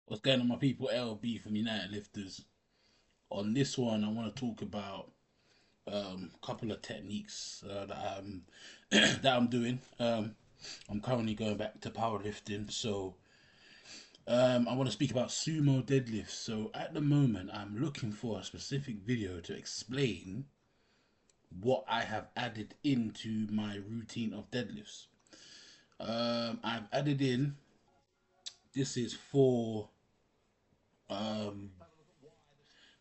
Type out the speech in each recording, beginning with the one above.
What's going on, my people? LB from United Lifters. On this one, I want to talk about a couple of techniques that I'm that I'm doing. I'm currently going back to powerlifting, so I want to speak about sumo deadlifts. So at the moment, I'm looking for a specific video to explain what I have added into my routine of deadlifts. I've added in. This is for um,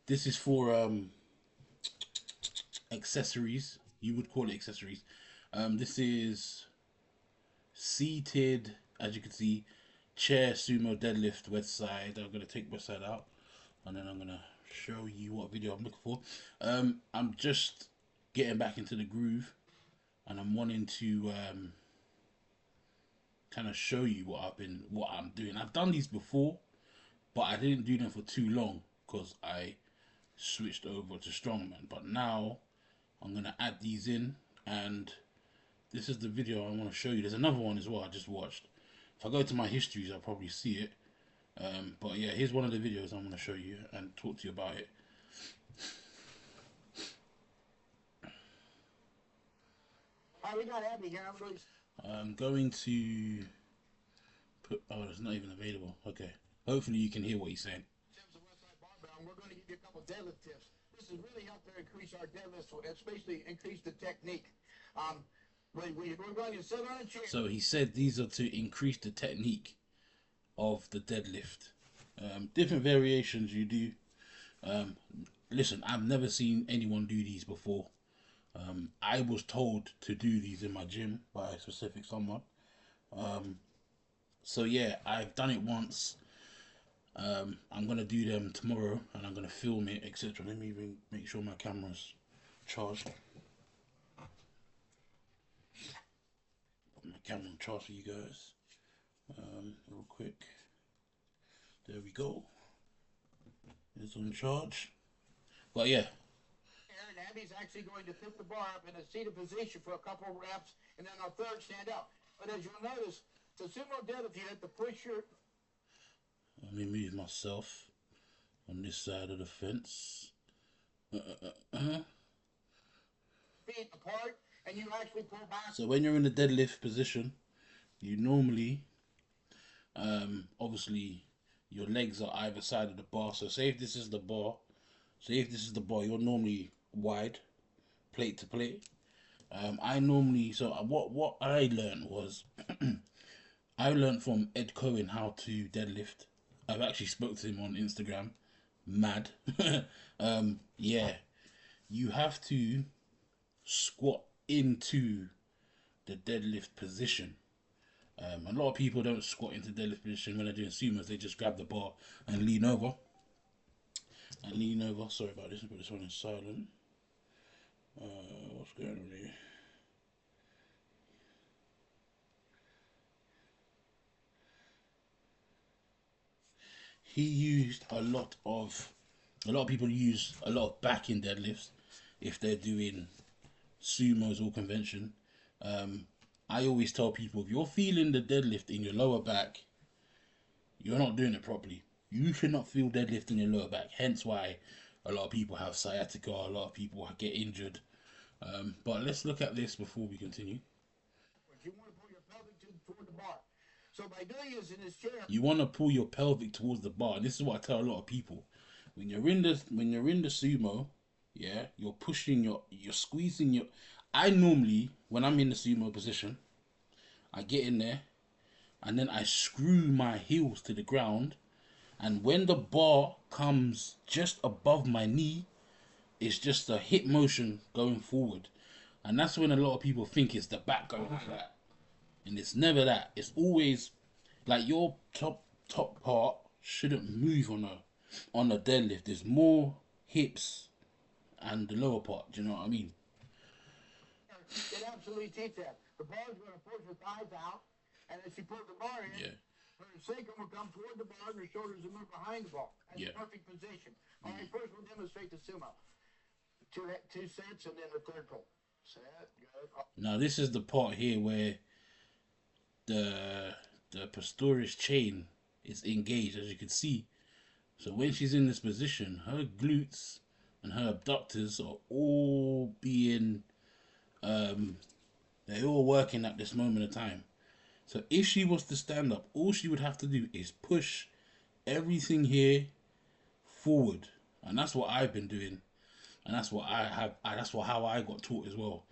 this is for accessories. You would call it accessories. This is seated, as you can see, chair sumo deadlift Westside. I'm gonna take Westside out, and then I'm gonna show you what video I'm looking for. I'm just getting back into the groove, and I'm wanting to kind of show you what I'm doing. I've done these before, but I didn't do them for too long because I switched over to strongman. But now I'm gonna add these in, and this is the video I want to show you. There's another one as well I just watched. If I go to my histories, I'll probably see it. But yeah, here's one of the videos I'm going to show you and talk to you about it. We got Abby here. I'm going to put. Oh, it's not even available. Okay. Hopefully you can hear what he's saying. Tips of Westside Barbell, and we're going to give you a couple deadlift tips. This has really helped to increase our deadlifts, especially increase the technique. We're going to sit on a chair. So he said these are to increase the technique of the deadlift. Different variations you do. Um, Listen, I've never seen anyone do these before. I was told to do these in my gym by a specific someone. Um, so yeah, I've done it once. I'm gonna do them tomorrow, and I'm gonna film it, etc. Let me even make sure my camera's charged. Put my camera on charge for you guys. Real quick. There we go. It's on charge. But yeah, And Abby's actually going to pick the bar up in a seated position for a couple of reps, and then our third stand up. But as you'll notice, the sumo deadlift, you have to push your let me move myself on this side of the fence. feet apart, and you actually pull back. So when you're in the deadlift position, you normally, obviously, your legs are either side of the bar. So say if this is the bar, you're normally wide, plate to plate. I normally what I learned was I learned from Ed Cohen how to deadlift. I've actually spoke to him on Instagram. Mad. Yeah, you have to squat into the deadlift position. A lot of people don't squat into deadlift position when they're doing sumos. They just grab the bar and lean over. Sorry about this. Put this one in silent. What's going on here? He used a lot of people use a lot of back in deadlifts if they're doing sumos or convention. Um, I always tell people if you're feeling the deadlift in your lower back, you're not doing it properly. You should not feel deadlift in your lower back. Hence why a lot of people have sciatica, a lot of people get injured. But let's look at this before we continue. You want to pull your pelvic toward the bar. So by doing this in this chair, You want to pull your pelvic towards the bar. And this is what I tell a lot of people. When you're in the sumo, yeah, you're squeezing your. I normally when I'm in the sumo position, I get in there and then I screw my heels to the ground, and when the bar comes just above my knee, it's just a hip motion going forward, and that's when a lot of people think it's the back going like that, and it's never that. It's always like your top part shouldn't move on a deadlift. There's more hips and the lower part. Do you know what I mean? it absolutely teaches that. The bar is going to push her thighs out, and as she pulls the bar in, Yeah, her sacrum will come toward the bar, and her shoulders will move behind the bar. That's yeah. a perfect position. All right, first we'll demonstrate the sumo. Two sets, and then the third pull. Set, go. Now this is the part here where the Pastorius chain is engaged, as you can see. So when she's in this position, her glutes and her abductors are all being, they're all working at this moment of time. So if she was to stand up, all she would have to do is push everything here forward, and that's what I've been doing, and that's what I have. That's what how I got taught as well.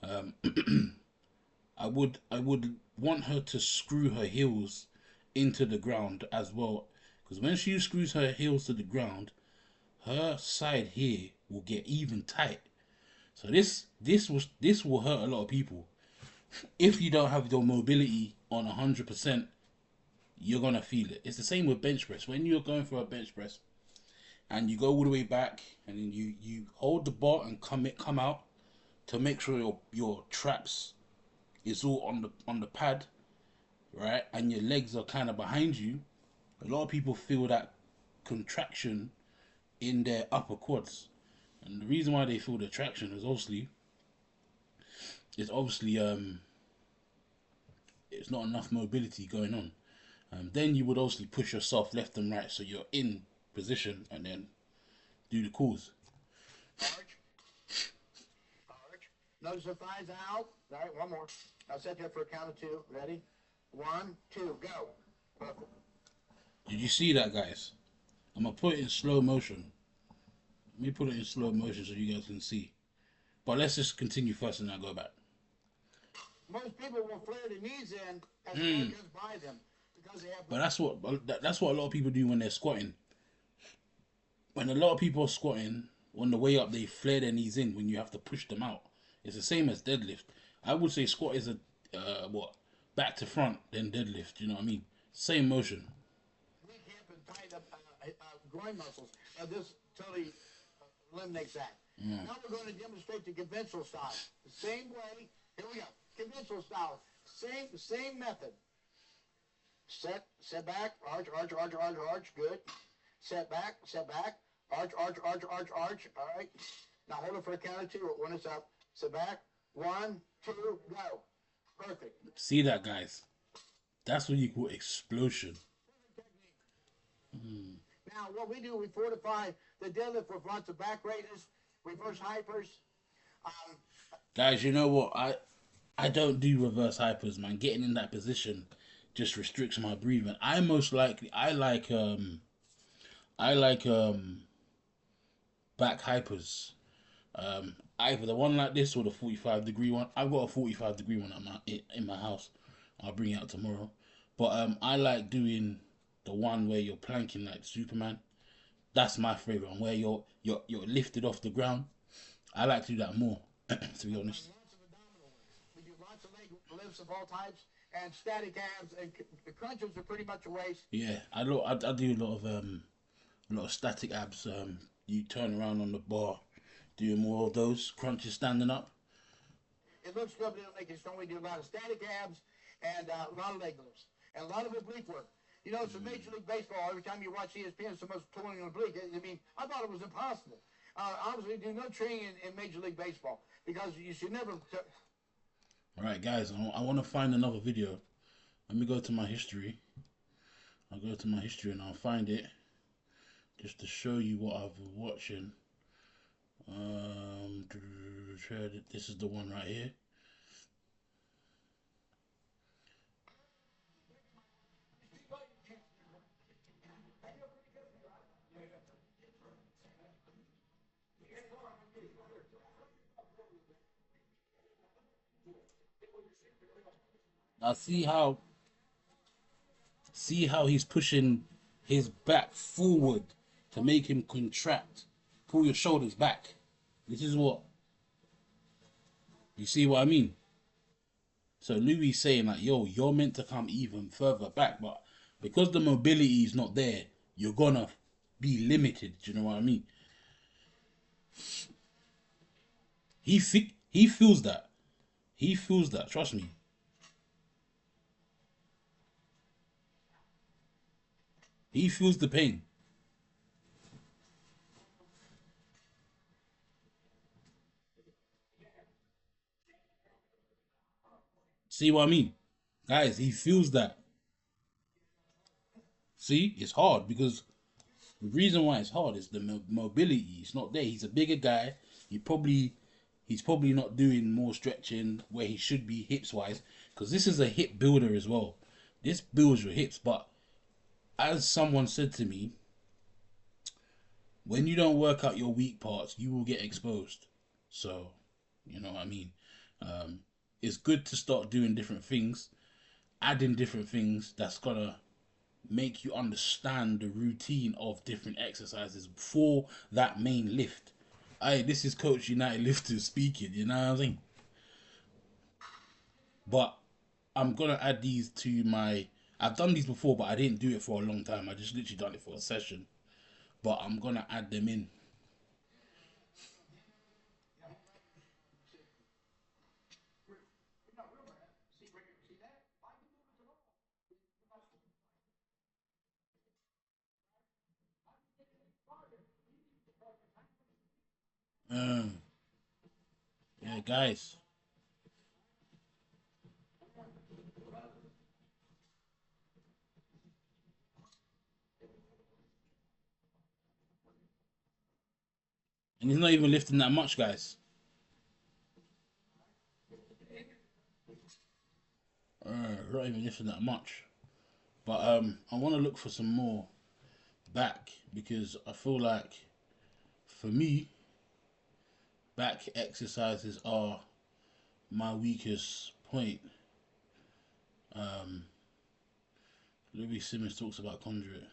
Um, I would want her to screw her heels into the ground as well, because when she screws her heels to the ground, her side here will get even tight. So this will hurt a lot of people. If you don't have your mobility on 100%, you're gonna feel it. It's the same with bench press. When you're going for a bench press and you go all the way back and then you hold the bar and come out to make sure your traps is all on the pad, right? And your legs are kind of behind you. A lot of people feel that contraction in their upper quads, and the reason why they feel the traction is obviously it's not enough mobility going on. Then you would obviously push yourself left and right so you're in position and then do the calls. Arch. Arch. Notice the thighs out. All right, one more. I'll set you up for a count of two. Ready? 1, 2, go. Perfect. Did you see that, guys? I'm gonna put it in slow motion. Let me put it in slow motion so you guys can see. But let's just continue first and then I'll go back. Most people will flare their knees in as the goes by them because they have. But that's what a lot of people do when they're squatting. When a lot of people are squatting, on the way up they flare their knees in when you have to push them out. It's the same as deadlift. I would say squat is a what, back to front then deadlift. You know what I mean? Same motion. Weak hip and tight up groin muscles. This totally eliminates that. Now we're going to demonstrate the conventional style. The same way. Here we go. Conventional style. Same method. Set back, arch, arch, arch, arch, arch. Good. Set back, arch, arch, arch, arch, arch. All right. Now hold it for a count of two when it's up. Sit back. 1, 2, go. Perfect. See that, guys? That's what you call explosion. Now what we do, we fortify the deadlift with lots of back raises, reverse hypers. Guys, you know what? I don't do reverse hypers, man. Getting in that position just restricts my breathing. I like back hypers. Either the one like this or the 45-degree one. I've got a 45-degree one in my house. I'll bring it out tomorrow. But I like doing the one where you're planking like Superman. That's my favorite one, where you're lifted off the ground. I like to do that more, to be honest. Lots of abdominal ones. We do lots of leg lifts of all types and static abs, and the crunches are pretty much a waste. Yeah, I do a lot of static abs. You turn around on the bar, doing more of those crunches standing up. It looks good, but it'll make you strong. We do a lot of static abs and a lot of leg lifts and a lot of oblique work. You know, it's a Major League Baseball. Every time you watch ESPN, it's the most pulling on oblique. I mean, I thought it was impossible. Obviously, do no training in Major League Baseball because you should never. All right, guys, I want to find another video. Let me go to my history. I'll go to my history and I'll find it just to show you what I've been watching. This is the one right here. Now see how he's pushing his back forward to make him contract. Pull your shoulders back. This is what you see what I mean? So Louis saying like, yo, you're meant to come even further back, but because the mobility is not there, you're gonna be limited. Do you know what I mean? He feels that. He feels that. Trust me. He feels the pain. See what I mean? Guys, he feels that. See, it's hard because the reason why it's hard is the mobility. It's not there. He's a bigger guy. He probably he's probably not doing more stretching where he should be hips wise because this is a hip builder as well. This builds your hips, but as someone said to me, when you don't work out your weak parts, you will get exposed. So, you know what I mean. Um, it's good to start doing different things, adding different things that's gonna make you understand the routine of different exercises for that main lift. Hey, this is Coach United Lifters speaking, you know what I'm saying? But I'm gonna add these to my. I've done these before, but I didn't do it for a long time. I just literally done it for a session. But I'm gonna add them in. Um, yeah, guys. And he's not even lifting that much, guys. Not even lifting that much. But I want to look for some more back because I feel like for me, back exercises are my weakest point. Um, Louis Simmons talks about conduit.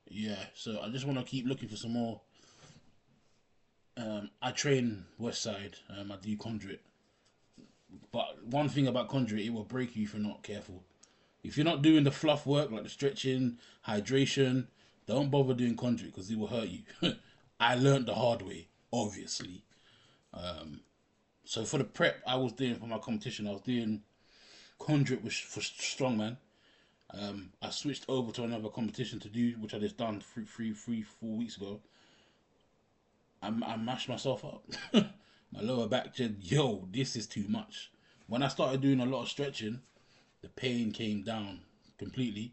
Yeah, so I just want to keep looking for some more. I train Westside. I do conduit, but one thing about conduit, it will break you if you're not careful. If you're not doing the fluff work like the stretching, hydration, don't bother doing conduit because it will hurt you. I learned the hard way, obviously. So for the prep I was doing for my competition, I was doing conduit for strongman. I switched over to another competition to do, which I just done 4 weeks ago. I mashed myself up. My lower back said, "Yo, this is too much." When I started doing a lot of stretching, the pain came down completely.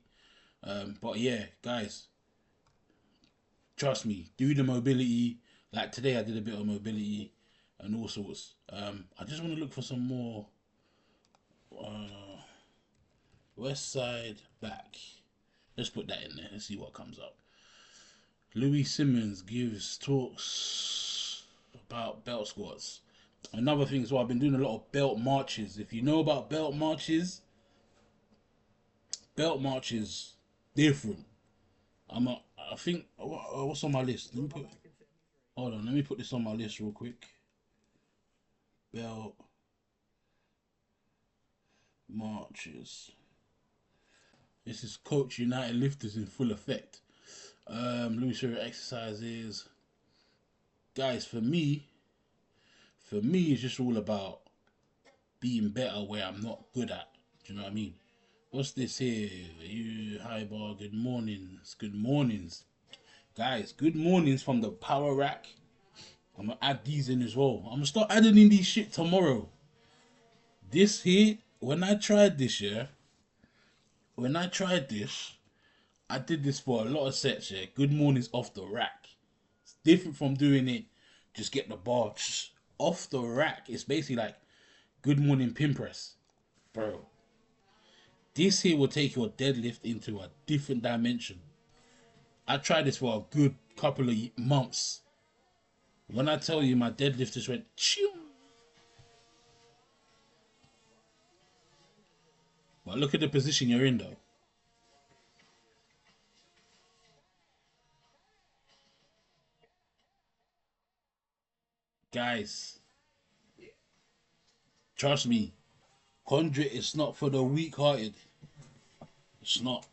But yeah, guys, trust me, do the mobility. Like today, I did a bit of mobility and all sorts. I just want to look for some more West Side back. Let's put that in there. Let's see what comes up. Louis Simmons gives talks about belt squats. Another thing is, well, I've been doing a lot of belt marches. If you know about belt marches different. I think what's on my list? Hold on. Let me put this on my list real quick. Belt marches. This is Coach United Lifters in full effect. Louis Theroux exercises. Guys, for me, it's just all about being better where I'm not good at. Do you know what I mean? What's this here? You hi bar, good mornings. Good mornings. Guys, good mornings from the power rack. I'm gonna add these in as well. I'm gonna start adding in these shit tomorrow. This here, when I tried this, yeah, when I tried this, I did this for a lot of sets, yeah. Good mornings off the rack. It's different from doing it, just get the bar off the rack. It's basically like good morning pin press. Bro, this here will take your deadlift into a different dimension. I tried this for a good couple of months. When I tell you my deadlift just went chew. But look at the position you're in though. Guys, trust me, conduit is not for the weak hearted. It's not.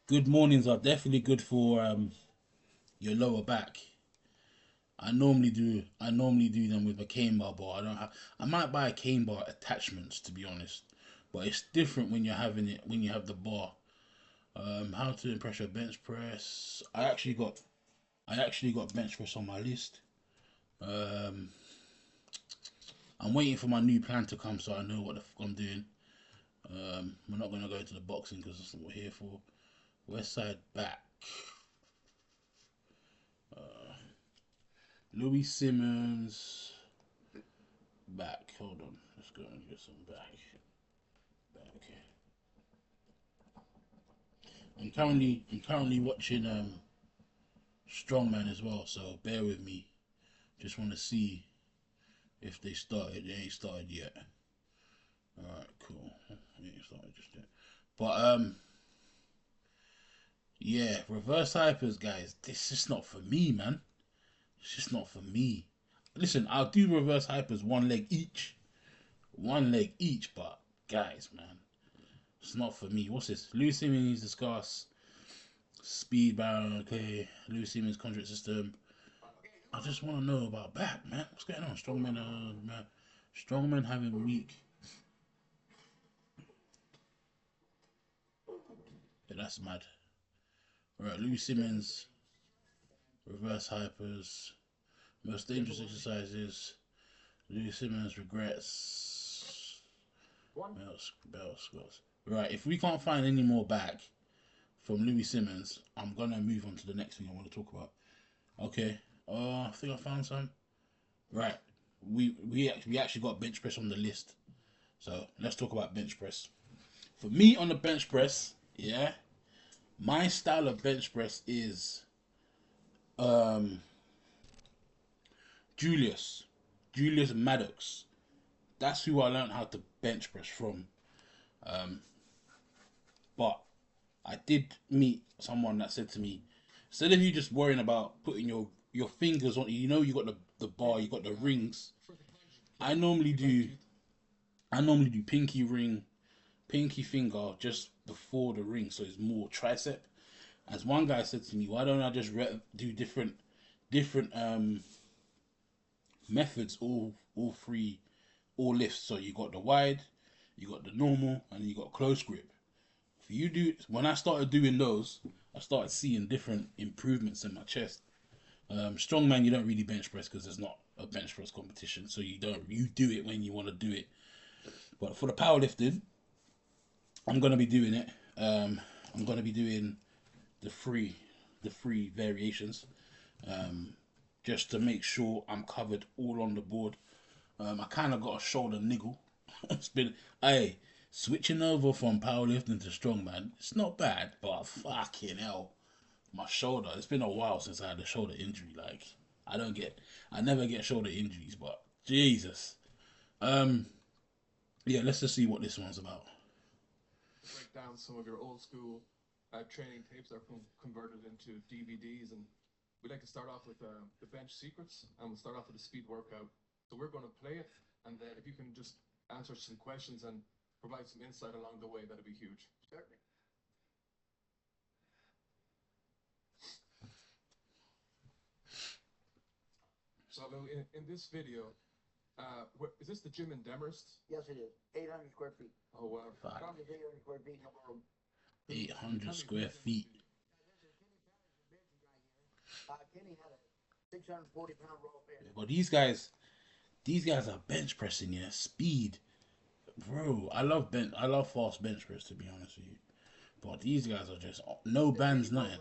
Good mornings are definitely good for your lower back. I normally do them with a cane bar, but I might buy a cane bar attachments to be honest. But it's different when you're having it when you have the bar. How to impress your bench press. I actually got bench press on my list. I'm waiting for my new plan to come so I know what the fuck I'm doing. We're not gonna go into the boxing because that's what we're here for. Westside back. Louis Simmons back. Hold on. Let's go and get some back. Back. I'm currently watching Strongman as well, so bear with me. Just want to see if they started. They ain't started yet. Alright, cool. They ain't started just yet. But yeah, reverse hypers, guys. This is not for me, man. It's just not for me. Listen, I'll do reverse hypers one leg each. One leg each, but guys, man, it's not for me. What's this? Louis Simmons discuss speed barrel, okay. Louis Simmons contract system. I just want to know about back, man. What's going on? Strongman, man. Strongman having weak. Yeah, that's mad. Alright, Louis Simmons, reverse hypers, most dangerous exercises. Louis Simmons regrets. Bell squats. Right, if we can't find any more back from Louis Simmons, I'm gonna move on to the next thing I want to talk about. Okay. I think I found some. Right. We actually got bench press on the list. So let's talk about bench press. For me on the bench press, yeah, my style of bench press is Julius. Julius Maddox. That's who I learned how to bench press from. But I did meet someone that said to me, instead of you just worrying about putting your fingers on, you got the bar, you got the rings. I normally do pinky ring, pinky finger just before the ring, so it's more tricep. As one guy said to me, why don't I just do different methods, all three, all lifts. So you got the wide, you got the normal, and you got close grip. If you do, when I started doing those, I started seeing different improvements in my chest. Strongman, you don't really bench press because there's not a bench press competition, so you do it when you want to do it. But for the powerlifting, I'm gonna be doing it. I'm gonna be doing the three variations, just to make sure I'm covered all on the board. I kind of got a shoulder niggle. It's been, hey, switching over from powerlifting to strongman. It's not bad, but fucking hell, my shoulder. It's been a while since I had a shoulder injury. Like I never get shoulder injuries, but Jesus. Yeah, let's just see what this one's about. Break down some of your old school training tapes that are converted into DVDs, and we'd like to start off with the bench secrets, and we'll start off with a speed workout. So we're going to play it, and then if you can just answer some questions and provide some insight along the way, that'd be huge. Certainly. So Lou, in this video, is this the gym in Demorest? Yes, it is. 800 square feet. Oh wow. Fuck. Strongest 800 square feet in the world. 800 square feet. Kenny had a 640-pound raw bench. But these guys are bench pressing, yeah. Speed. Bro, I love fast bench press, to be honest with you. But these guys are just no bands, nothing.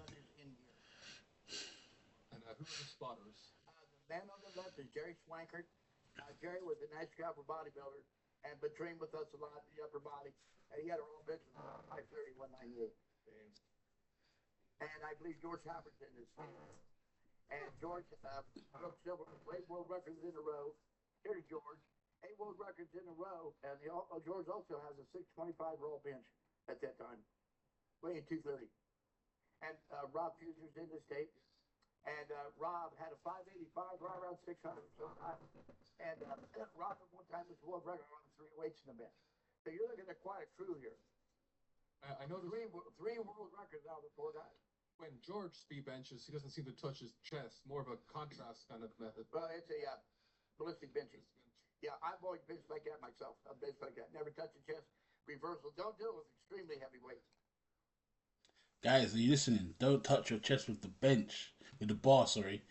And who are the spotters? The man on the left is Jerry Swankert. Jerry was a nice caliber bodybuilder, but trained with us a lot in the upper body. He had a raw bench of 530, 198. And I believe George Hopperton is here. And George broke several 8 world records in a row. Here's George. 8 world records in a row. And George also has a 625 raw bench at that time, weighing 230. And Rob Future's in this tape. And Rob had a 585, right around 600. And Rob at one time was world record on 3 weights in the bench. So you're looking at quite a crew here. I know three world records out of the 4 guys. when George speed benches, he doesn't seem to touch his chest. More of a contrast kind of method. Well, it's a ballistic benching. Yeah, I've always benched like that myself. I've benched like that. Never touch the chest. Reversal. Don't do it with extremely heavy weights. Guys, are you listening? Don't touch your chest with the bench, with the bar. Sorry.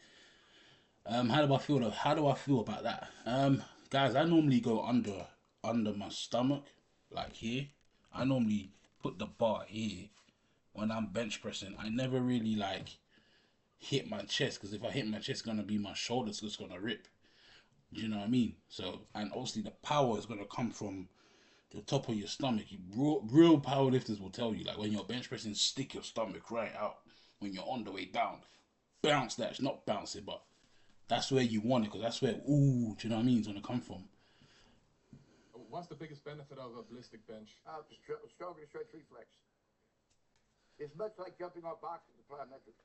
How do I feel? How do I feel about that? Guys, I normally go under my stomach, like here. I normally put the bar here when I'm bench pressing. I never really like hit my chest, because if I hit my chest, it's gonna be my shoulders that's gonna rip. Do you know what I mean? So, and obviously the power is gonna come from the top of your stomach. Real power lifters will tell you, like when you're bench pressing, stick your stomach right out when you're on the way down. Bounce that. It's not bounce it, but that's where you want it, because that's where, ooh, do you know what I mean? It's gonna come from. What's the biggest benefit of a ballistic bench? Stronger stretch reflex. It's much like jumping off boxes, the plyometric.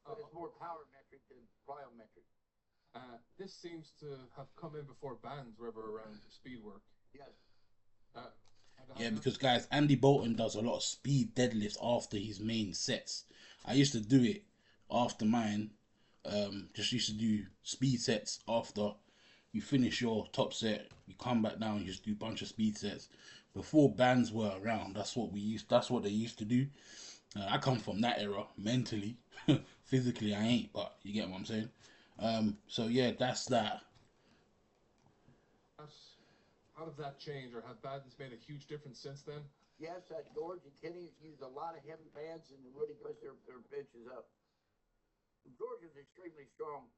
But it's more power metric than plyometric. This seems to have come in before bands were ever around for speed work. Yes. Yeah, because guys, Andy Bolton does a lot of speed deadlifts after his main sets. I used to do it after mine. Just used to do speed sets after you finish your top set. You come back down, you just do a bunch of speed sets. Before bands were around, that's what they used to do. I come from that era mentally. Physically, I ain't, but you get what I'm saying. So yeah, that's that. How did that change, or have bands made a huge difference since then? Yes, George and Kenny used a lot of heavy bands and really pushed their benches up. George is extremely strong.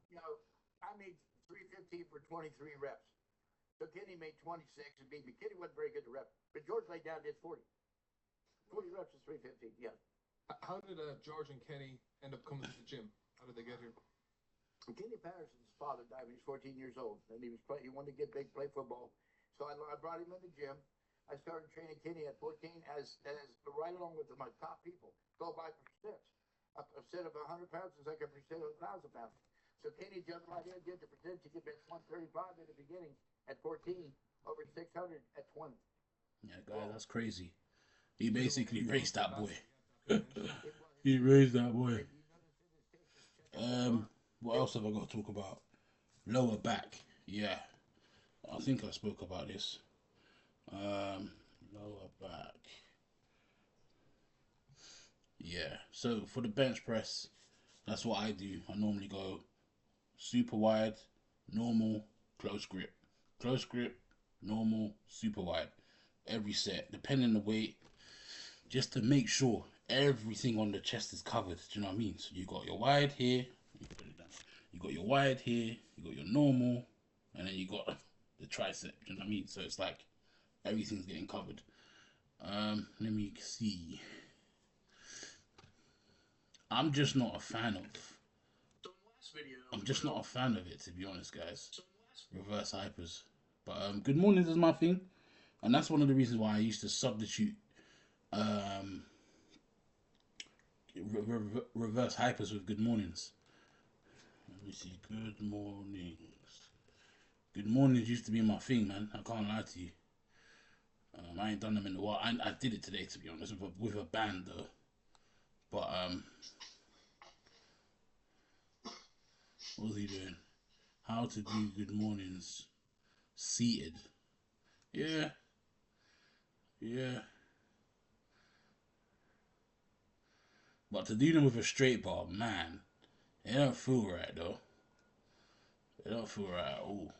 You know, I made 315 for 23 reps. So Kenny made 26 and beat me. Kenny wasn't very good to rep, but George laid down and did 40. 40 reps is 315, yeah. How did George and Kenny end up coming to the gym? How did they get here? Kenny Patterson's father died when he was 14 years old, and he wanted to get big, play football. So I brought him in the gym. I started training Kenny at 14 as right along with my top people. Go by percents. A percent of 100 pounds is like a percent of 1,000 pounds. So Kenny jumped right in, did the percent. He could bench 135 in the beginning at 14, over 600 at 20. Yeah, guys, that's crazy. He basically raised that boy. He raised that boy. What else have I got to talk about? Lower back. Yeah, I think I spoke about this. Lower back. Yeah. So for the bench press, that's what I do. I normally go super wide, normal, close grip. Close grip, normal, super wide. Every set, depending on the weight, just to make sure everything on the chest is covered. Do you know what I mean? So you got your wide here, you got your wide here, you got your normal, and then you got the tricep. Do you know what I mean? So it's like everything's getting covered. Let me see. I'm just not a fan of. I'm just not a fan of it, to be honest, guys. Reverse hypers. But good mornings is my thing, and that's one of the reasons why I used to substitute reverse hypers with good mornings. Let me see. Good mornings. Good mornings used to be my thing, man. I can't lie to you. I ain't done them in a while. I did it today, to be honest, with a band though. But what was he doing? How to do good mornings seated. Yeah. Yeah. But to do them with a straight bar, man, it don't feel right though. It don't feel right at all.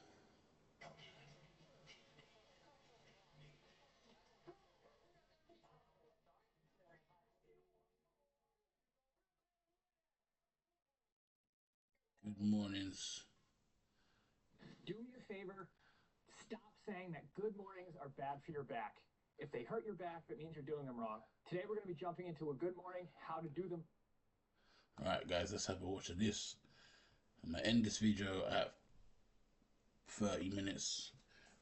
Good mornings. Do me a favor, stop saying that good mornings are bad for your back. If they hurt your back, it means you're doing them wrong. Today we're going to be jumping into a good morning, how to do them. Alright guys, let's have a watch of this. I'm gonna end this video at 30 minutes.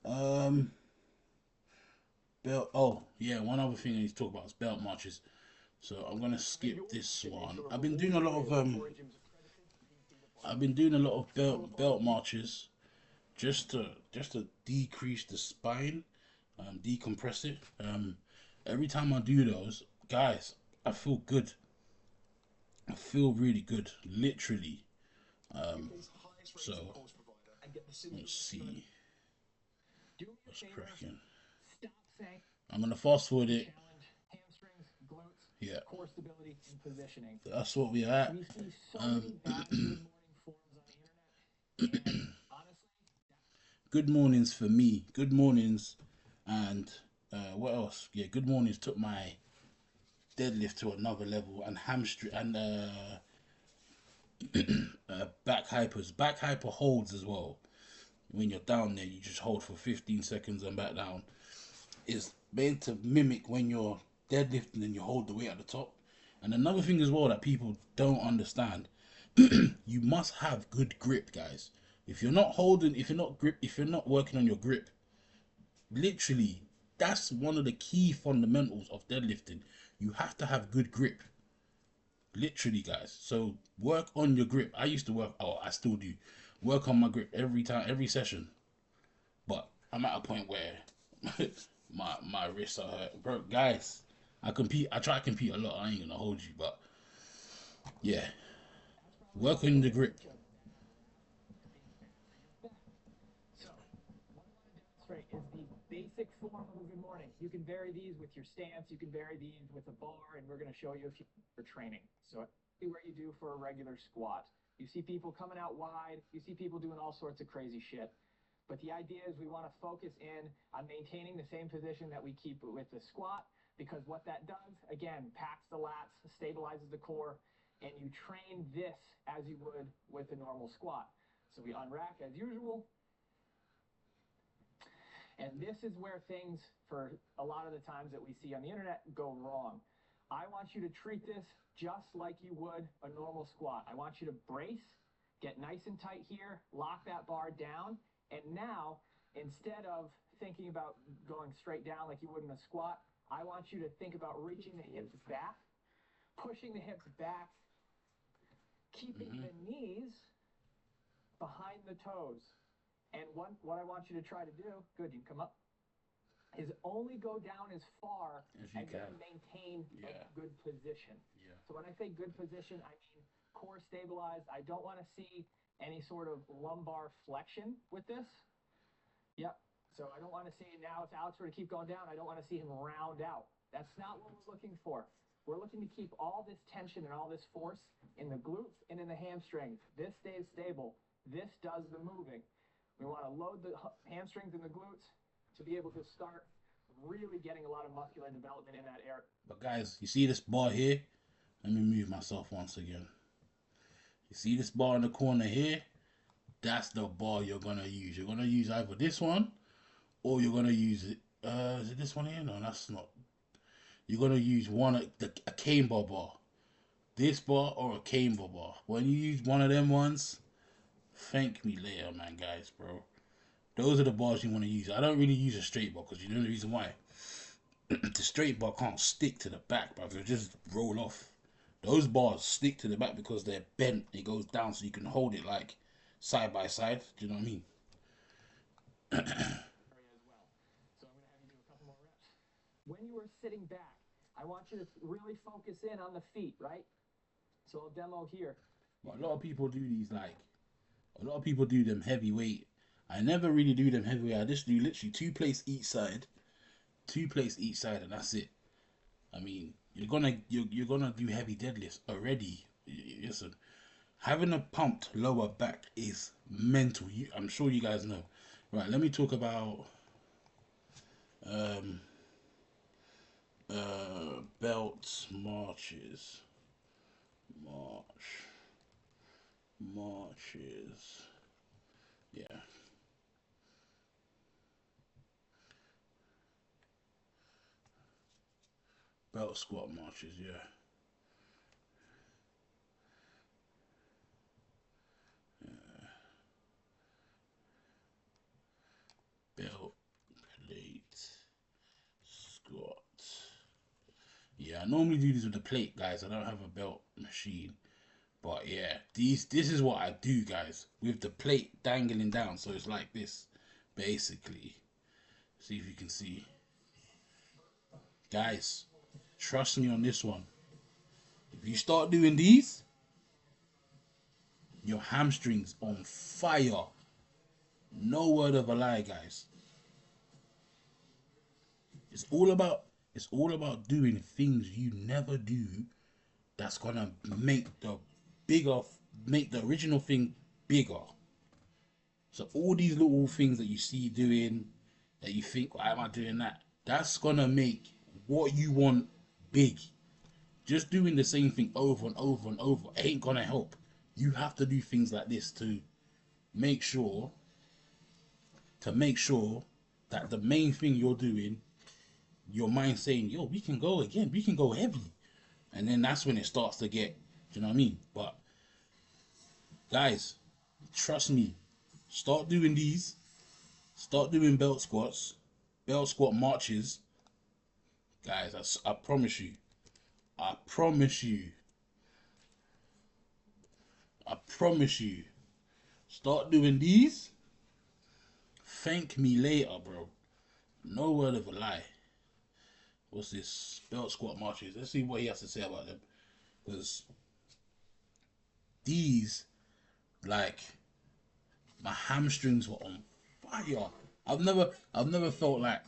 Belt. Oh yeah, one other thing I need to talk about is belt marches. So I'm gonna skip this one. I've been doing a lot of belt marches just to decrease the spine, decompress it. Every time I do those, guys, I feel good. I feel really good, literally. So let's see what's cracking. I'm gonna fast forward it. Hamstrings, glutes, Yeah, core stability, and positioning. that's what we're at. We see so many bad good morning forums on the internet, and honestly, Good mornings for me. Good mornings and What else? Yeah, good mornings took my deadlift to another level, and hamstring and back hypers. Back hyper holds as well. When you're down there, you just hold for 15 seconds and back down. It's meant to mimic when you're deadlifting and you hold the weight at the top. And another thing as well that people don't understand, you must have good grip, guys. If you're not holding, if you're not working on your grip, literally, that's one of the key fundamentals of deadlifting. You have to have good grip. Literally, guys. So work on your grip. I used to work, oh, I still do. Work on my grip every time, every session. But I'm at a point where my wrists are hurt. Bro, guys, I try to compete a lot. I ain't gonna hold you, but yeah. Work on the grip. So, what I want to demonstrate is the basic form of a good morning. You can vary these with your stance, you can vary these with a bar, and we're going to show you a few for training. So, where you do for a regular squat. You see people coming out wide, you see people doing all sorts of crazy shit. But the idea is we want to focus in on maintaining the same position that we keep with the squat, because what that does, again, packs the lats, stabilizes the core, and you train this as you would with a normal squat. So we unrack as usual. And this is where things, for a lot of the times that we see on the internet, go wrong. I want you to treat this just like you would a normal squat. I want you to brace, get nice and tight here, lock that bar down, and now, instead of thinking about going straight down like you would in a squat, I want you to think about reaching the hips back, pushing the hips back, keeping the knees behind the toes. And what I want you to try to do, good, you can come up, is only go down as far as you can maintain a good position. Yeah. So when I say good position, I mean core stabilized. I don't want to see any sort of lumbar flexion with this. Yep. So I don't want to see, now if Alex were to keep going down, I don't want to see him round out. That's not what we're looking for. We're looking to keep all this tension and all this force in the glutes and in the hamstrings. This stays stable. This does the moving. We want to load the hamstrings and the glutes to be able to start really getting a lot of muscular development in that area. But guys, you see this bar here? Let me move myself once again. You see this bar in the corner here? That's the bar you're going to use. You're going to use either this one or you're going to use it. Is it this one here? No, that's not. You're going to use a camber bar. This bar or a camber bar. When you use one of them ones, thank me later, man, guys, bro. Those are the bars you want to use. I don't really use a straight bar because you know the reason why. The straight bar can't stick to the back, bro. It'll just roll off. Those bars stick to the back because they're bent. It goes down so you can hold it like side by side. Do you know what I mean? So I'm going to have you do a couple more reps. When you are sitting back, I want you to really focus in on the feet, right? So I'll demo here. But a lot of people do these a lot of people do them heavyweight. I never really do them heavyweight. I just do literally 2 plates each side. 2 plates each side, and that's it. I mean, you're gonna do heavy deadlifts already. Listen, having a pumped lower back is mental. I'm sure you guys know. Right, let me talk about belts, marches, marches. Yeah. Belt squat marches, yeah. Belt, plate, squat. Yeah, I normally do this with the plate, guys. I don't have a belt machine. But yeah, this is what I do, guys. With the plate dangling down. So it's like this, basically. See if you can see. Guys, trust me on this one. If you start doing these, your hamstrings on fire. No word of a lie, guys. It's all about doing things you never do that's gonna make the original thing bigger. So all these little things that you see doing, that you think, why am I doing that? That's gonna make what you want big. Just doing the same thing over and over and over ain't gonna help. You have to do things like this to make sure make sure that the main thing you're doing, your mind saying, yo, we can go again, we can go heavy. And then that's when it starts to get, do you know what I mean? But guys, trust me, start doing these, start doing belt squats, belt squat marches. Guys, I promise you, I promise you, I promise you, start doing these. Thank me later, bro. No word of a lie. What's this? Belt squat marches. Let's see what he has to say about them. Because these, like, my hamstrings were on fire. I've never felt like,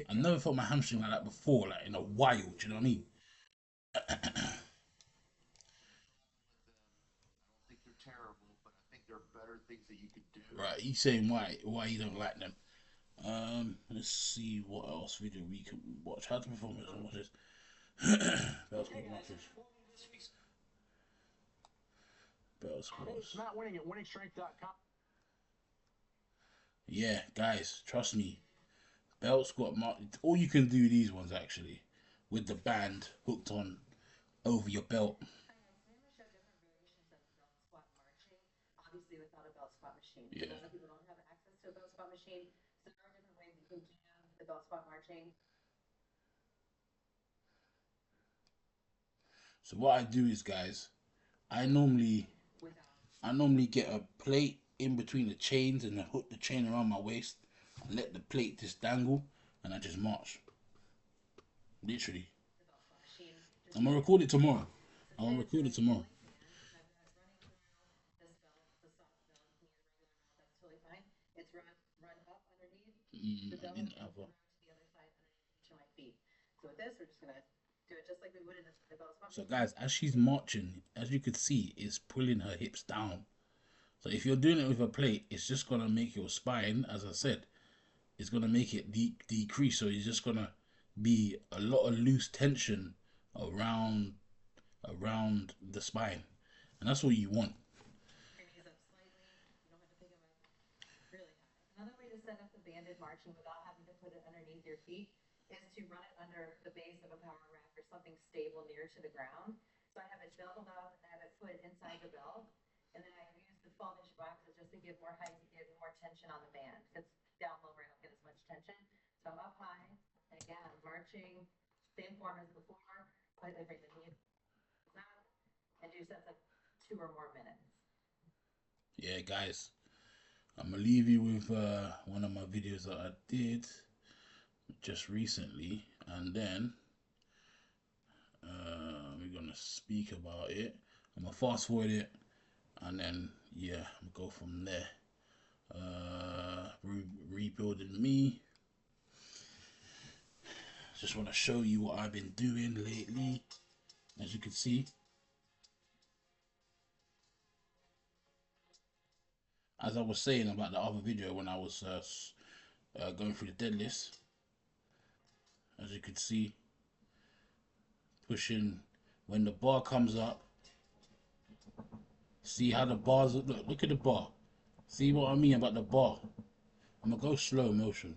I've never felt my hamstring like that before, like in a while. Do you know what I mean? Think they're terrible, but I think there are better things that you could do. Right? He's saying why you don't like them. Let's see what else video we can watch. How to perform it? Watch this. Belt squat marches. Belt squats. It's not winning at winningstrength.com. Yeah, guys, trust me. Belt squat march. All you can do these ones actually, with the band hooked on over your belt. Obviously without a belt squat machine. Yeah. A lot of people don't have access to a belt squat machine, so there are different ways you can do the belt squat marching. So what I do is, guys, I normally get a plate in between the chains and I hook the chain around my waist and let the plate just dangle and I just march. Literally. I'm gonna record it tomorrow. I'm gonna record it tomorrow. It's run up underneath I the belt, didn't have run to the other side underneath each of my feet. So with this, we're just gonna do it just like we would in the belt squat. So guys, as she's marching, as you could see, it's pulling her hips down. So if you're doing it with a plate, it's just gonna make your spine, as I said, it's gonna make it decrease. So it's just gonna be a lot of loose tension around the spine, and that's what you want. Your knees up slightly. You don't have to pick them up really high. Another way to set up the banded marching without having to put it underneath your feet is to run it under the base of a power rack or something stable near to the ground. So I have it doubled up and I have it put inside the belt. And then I use the folding boxes just to give more height, to give more tension on the band. Because down lower, I don't get as much tension. So I'm up high, and again, I'm marching, same form as before. I bring the knee down and do sets of 2 or more minutes. Yeah, guys, I'm gonna leave you with one of my videos that I did just recently, and then we're gonna speak about it. I'm gonna fast forward it, and then yeah, I'm gonna go from there. Rebuilding me. Just want to show you what I've been doing lately. As you can see, as I was saying about the other video when I was going through the deadlifts, as you can see, pushing when the bar comes up. See how the bars look at the bar. See what I mean about the bar. I'm gonna go slow motion.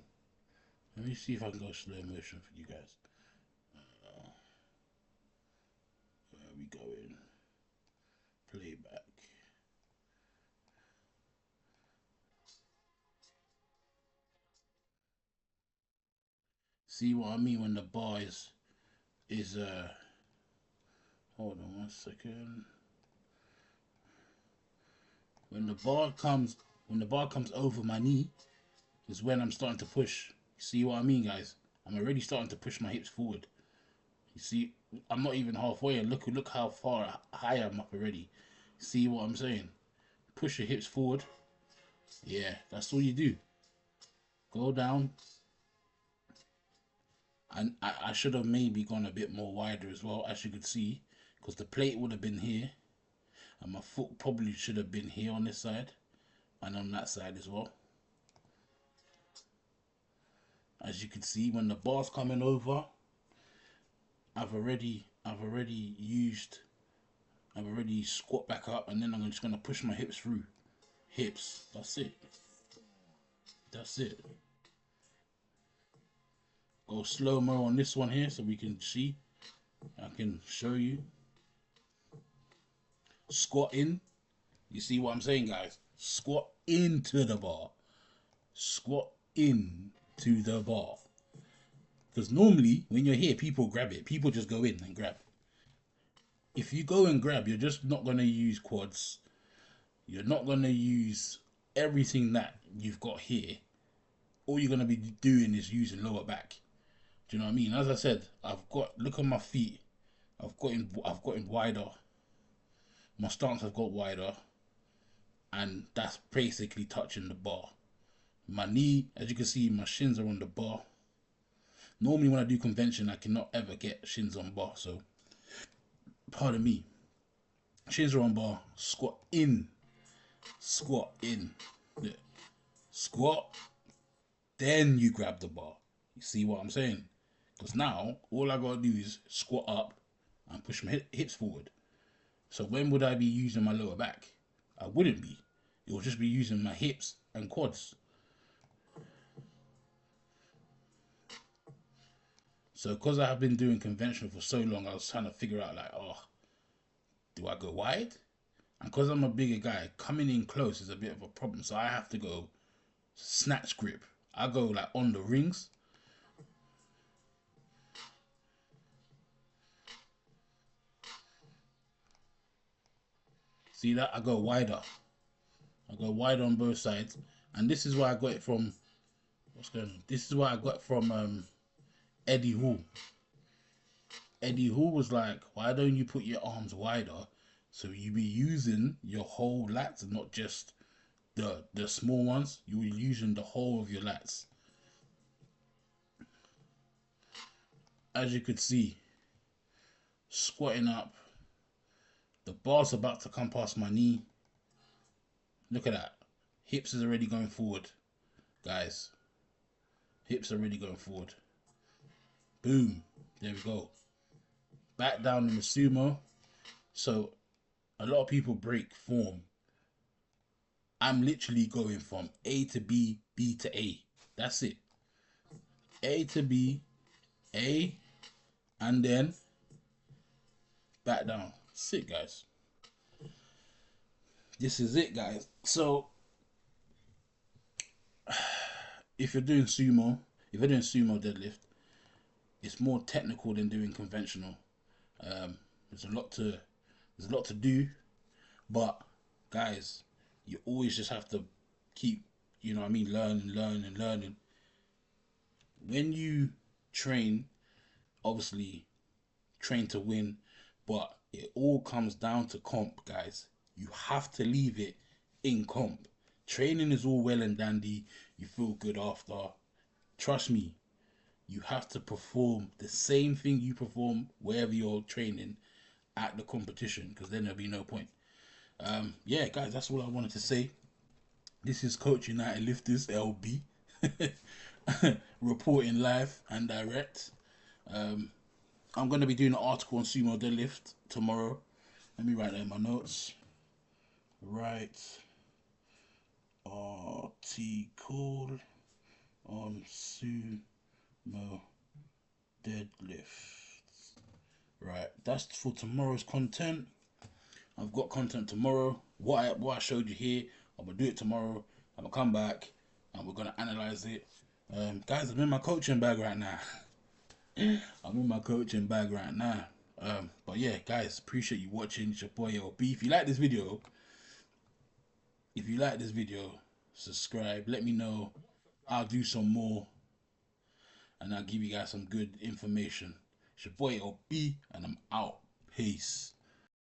Let me see if I can go slow motion for you guys. Where are we going? Playback. See what I mean when the bar is hold on 1 second. When the bar comes over my knee is when I'm starting to push. See what I mean, guys? I'm already starting to push my hips forward. You see, I'm not even halfway, and look how far high I'm up already. See what I'm saying? Push your hips forward. Yeah, that's all you do. Go down. And I should have maybe gone a bit more wider as well, as you could see, because the plate would have been here, and my foot probably should have been here on this side, and on that side as well. As you can see, when the bar's coming over, I've already squat back up, and then I'm just gonna push my hips through. Hips. That's it. That's it. Go slow-mo on this one here so we can see. I can show you. Squat in. You see what I'm saying, guys? Squat into the bar. Squat in to the bar. Because normally, when you're here, people grab it. People just go in and grab. If you go and grab, you're just not going to use quads. You're not going to use everything that you've got here. All you're going to be doing is using lower back. Do you know what I mean? As I said, look at my feet. I've gotten wider. My stance has got wider. And that's basically touching the bar. My knee, as you can see, my shins are on the bar. Normally when I do convention, I cannot ever get shins on bar. So, pardon me. Shins are on bar. Squat in. Squat in. Yeah. Squat. Then you grab the bar. You see what I'm saying? Because now, all I got to do is squat up and push my hips forward. So when would I be using my lower back? I wouldn't be. It will just be using my hips and quads. So because I have been doing conventional for so long, I was trying to figure out like, oh, do I go wide? And because I'm a bigger guy, coming in close is a bit of a problem. So I have to go snatch grip. I go like on the rings. See that? I go wider. I go wider on both sides. And this is where I got it from. What's going on? This is where I got it from Eddie Hall. Eddie Hall was like, why don't you put your arms wider so you be using your whole lats and not just the small ones? You were using the whole of your lats. As you could see, squatting up, the bar's about to come past my knee. Look at that. Hips is already going forward, guys. Hips are already going forward. Boom. There we go. Back down in the sumo. So a lot of people break form. I'm literally going from A to B, B to A. That's it. A to B, A, and then back down. That's it, guys. This is it, guys. So if you're doing sumo deadlift, it's more technical than doing conventional. There's a lot to do, but guys, you always just have to keep, you know what I mean, learning. When you train, obviously train to win, but it all comes down to comp, guys. You have to leave it in comp. Training is all well and dandy. You feel good after. Trust me, you have to perform the same thing you perform wherever you're training at the competition, because then there'll be no point. Yeah, guys, that's all I wanted to say. This is Coach United Lifters LB reporting live and direct. I'm going to be doing an article on sumo deadlift tomorrow. Let me write that in my notes. Right. Article on sumo deadlifts. Right, that's for tomorrow's content. I've got content tomorrow. What I showed you here, I'm gonna do it tomorrow. I'm gonna come back and we're gonna analyze it. Guys, I'm in my coaching bag right now. I'm in my coaching bag right now. But yeah, guys, appreciate you watching. It's your boy LB. If you like this video, subscribe. Let me know. I'll do some more, and I'll give you guys some good information. It's your boy LB, and I'm out. Peace.